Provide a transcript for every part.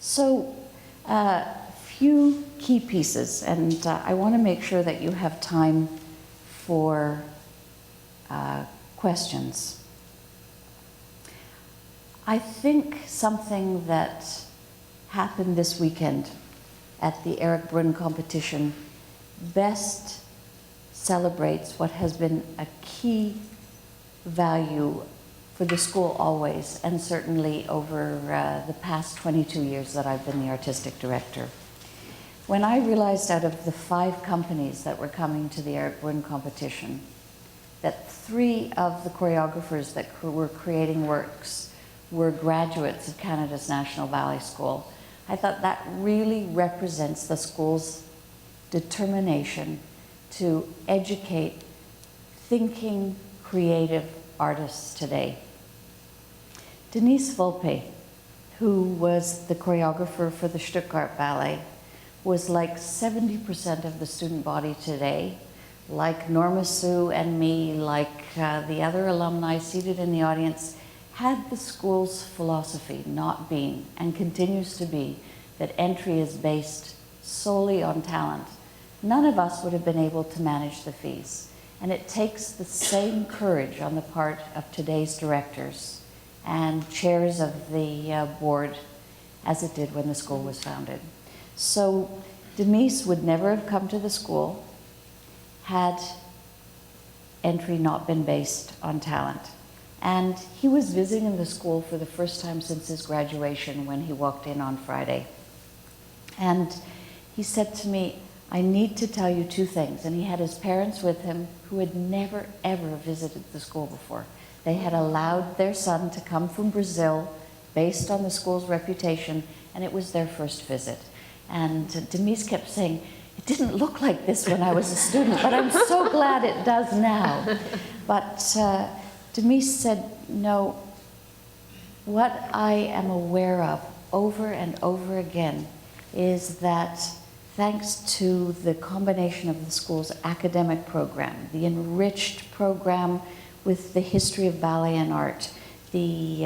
So, few key pieces, and I want to make sure that you have time for questions. I think something that happened this weekend at the Eric Brunn competition best celebrates what has been a key value for the school always, and certainly over the past 22 years that I've been the artistic director. When I realized out of the 5 companies that were coming to the Eric Brunn competition, that 3 of the choreographers that were creating works were graduates of Canada's National Ballet School, I thought that really represents the school's determination to educate thinking, creative artists today. Denise Volpe, who was the choreographer for the Stuttgart Ballet, was like 70% of the student body today, like Norma Sue and me, like the other alumni seated in the audience. Had the school's philosophy not been, and continues to be, that entry is based solely on talent, none of us would have been able to manage the fees. And it takes the same courage on the part of today's directors and chairs of the board as it did when the school was founded. So Denise would never have come to the school had entry not been based on talent. And he was visiting the school for the first time since his graduation when he walked in on Friday. And he said to me, I need to tell you 2 things. And he had his parents with him who had never, ever visited the school before. They had allowed their son to come from Brazil based on the school's reputation, and it was their first visit. And Denise kept saying, it didn't look like this when I was a student, but I'm so glad it does now. But Denise said, no, what I am aware of over and over again is that thanks to the combination of the school's academic program, the enriched program with the history of ballet and art, the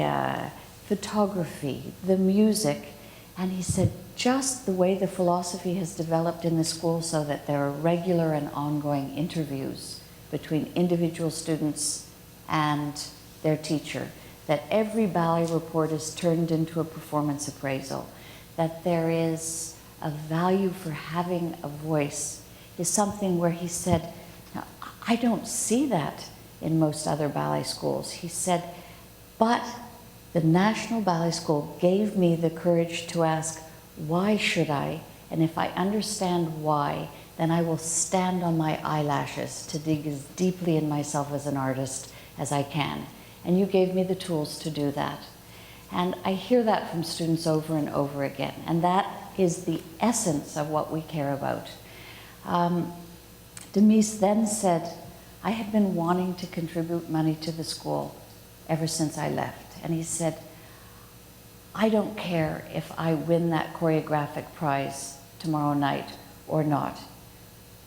photography, the music, and he said, just the way the philosophy has developed in the school so that there are regular and ongoing interviews between individual students and their teacher, that every ballet report is turned into a performance appraisal, that there is a value for having a voice, is something where he said, now, I don't see that in most other ballet schools. He said, but the National Ballet School gave me the courage to ask, why should I? And if I understand why, then I will stand on my eyelashes to dig as deeply in myself as an artist as I can. And you gave me the tools to do that. And I hear that from students over and over again. And that is the essence of what we care about. Denise then said, I had been wanting to contribute money to the school ever since I left. And he said, I don't care if I win that choreographic prize tomorrow night or not.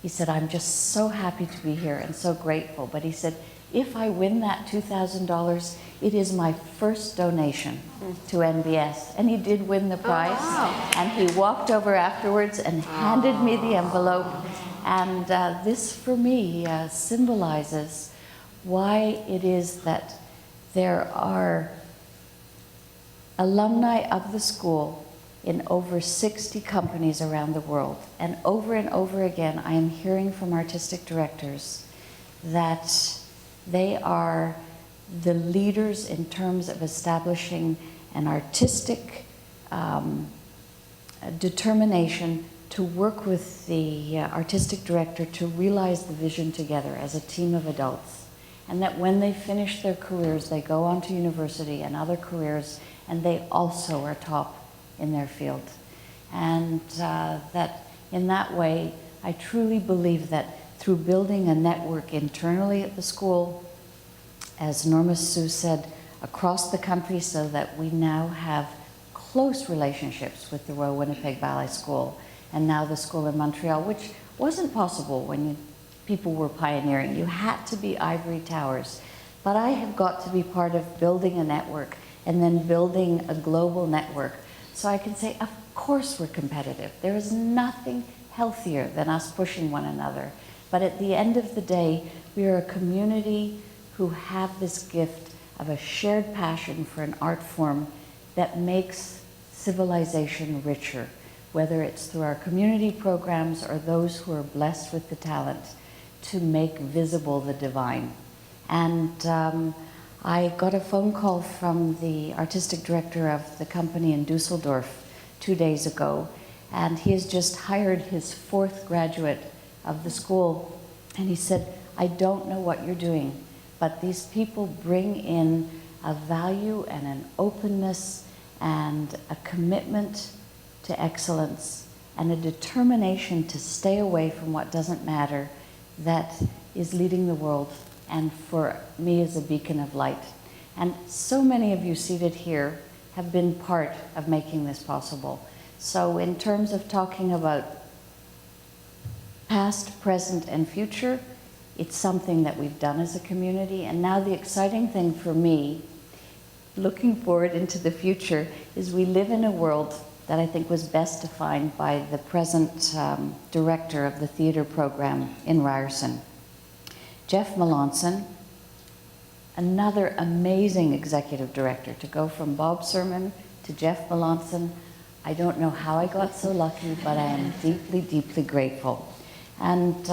He said, I'm just so happy to be here and so grateful. But he said, if I win that $2,000, it is my first donation to NBS. And he did win the prize. Oh, wow. And he walked over afterwards and handed me the envelope. And this, for me, symbolizes why it is that there are alumni of the school in over 60 companies around the world. And over again, I am hearing from artistic directors that they are the leaders in terms of establishing an artistic determination to work with the artistic director to realize the vision together as a team of adults. And that when they finish their careers, they go on to university and other careers, and they also are top in their field. And that in that way, I truly believe that through building a network internally at the school, as Norma Sue said, across the country, so that we now have close relationships with the Royal Winnipeg Ballet School, and now the school in Montreal, which wasn't possible when people were pioneering. You had to be ivory towers. But I have got to be part of building a network and then building a global network. So I can say, of course we're competitive. There is nothing healthier than us pushing one another. But at the end of the day, we are a community who have this gift of a shared passion for an art form that makes civilization richer, whether it's through our community programs or those who are blessed with the talent to make visible the divine. And I got a phone call from the artistic director of the company in Dusseldorf 2 days ago, and he has just hired his 4th graduate of the school. And he said, I don't know what you're doing, but these people bring in a value and an openness and a commitment to excellence and a determination to stay away from what doesn't matter that is leading the world, and for me is a beacon of light. And so many of you seated here have been part of making this possible. So in terms of talking about past, present, and future, it's something that we've done as a community. And now the exciting thing for me, looking forward into the future, is we live in a world that I think was best defined by the present director of the theater program in Ryerson. Jeff Melanson, another amazing executive director, to go from Bob Sermon to Jeff Melanson. I don't know how I got so lucky, but I am deeply, deeply grateful. And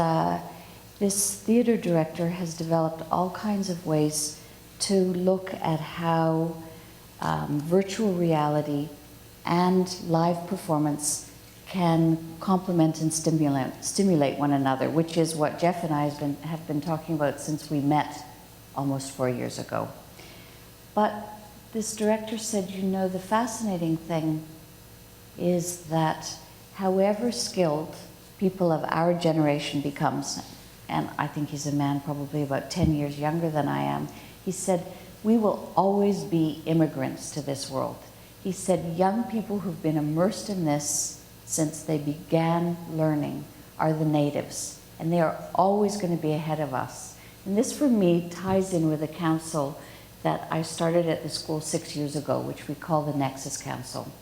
this theater director has developed all kinds of ways to look at how virtual reality and live performance can complement and stimulate one another, which is what Jeff and I have been talking about since we met almost 4 years ago. But this director said, you know, the fascinating thing is that however skilled people of our generation becomes, and I think he's a man probably about 10 years younger than I am, he said, we will always be immigrants to this world. He said, young people who've been immersed in this since they began learning are the natives, and they are always going to be ahead of us. And this, for me, ties in with a council that I started at the school 6 years ago, which we call the Nexus Council,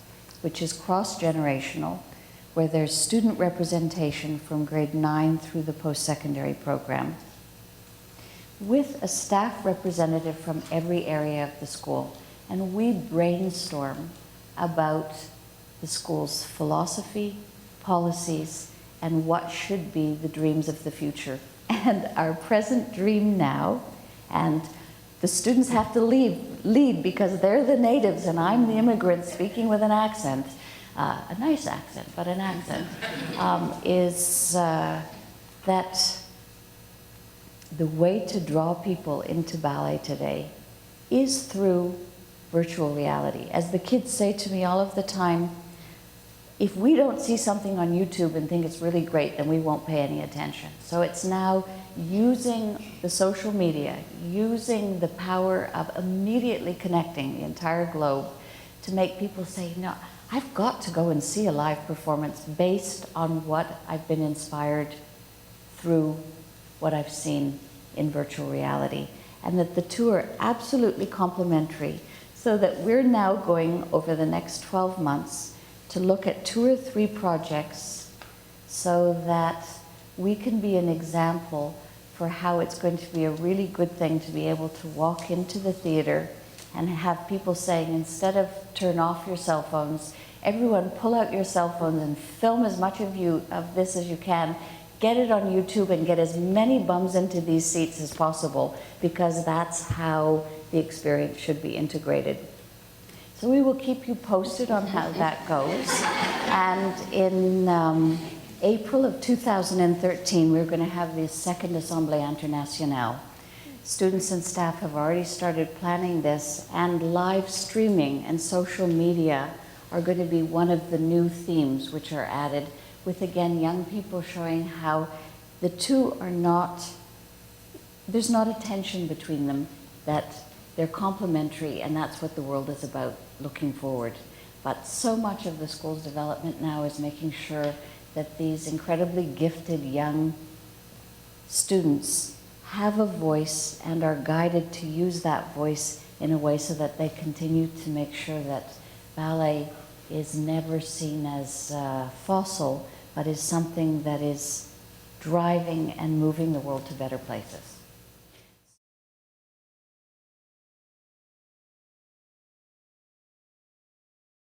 which is cross-generational, where there's student representation from grade 9 through the post-secondary program, with a staff representative from every area of the school. And we brainstorm about the school's philosophy, policies, and what should be the dreams of the future. And our present dream now, and the students have to lead because they're the natives and I'm the immigrant speaking with an accent, a nice accent, but an accent, is that the way to draw people into ballet today is through virtual reality. As the kids say to me all of the time, if we don't see something on YouTube and think it's really great, then we won't pay any attention. So it's now using the social media, using the power of immediately connecting the entire globe to make people say, no, I've got to go and see a live performance based on what I've been inspired through what I've seen in virtual reality. And that the two are absolutely complementary, so that we're now going over the next 12 months to look at 2 or 3 projects so that we can be an example for how it's going to be a really good thing to be able to walk into the theater and have people saying, instead of turn off your cell phones, everyone pull out your cell phones and film as much of this as you can, get it on YouTube and get as many bums into these seats as possible, because that's how the experience should be integrated. So we will keep you posted on how that goes. And in April of 2013, we're going to have the second Assemblée Internationale. Students and staff have already started planning this, and live streaming and social media are going to be one of the new themes which are added, with, again, young people showing how the two are not, there's not a tension between them, that they're complementary, and that's what the world is about, looking forward. But so much of the school's development now is making sure that these incredibly gifted young students have a voice and are guided to use that voice in a way so that they continue to make sure that ballet is never seen as fossil, but is something that is driving and moving the world to better places.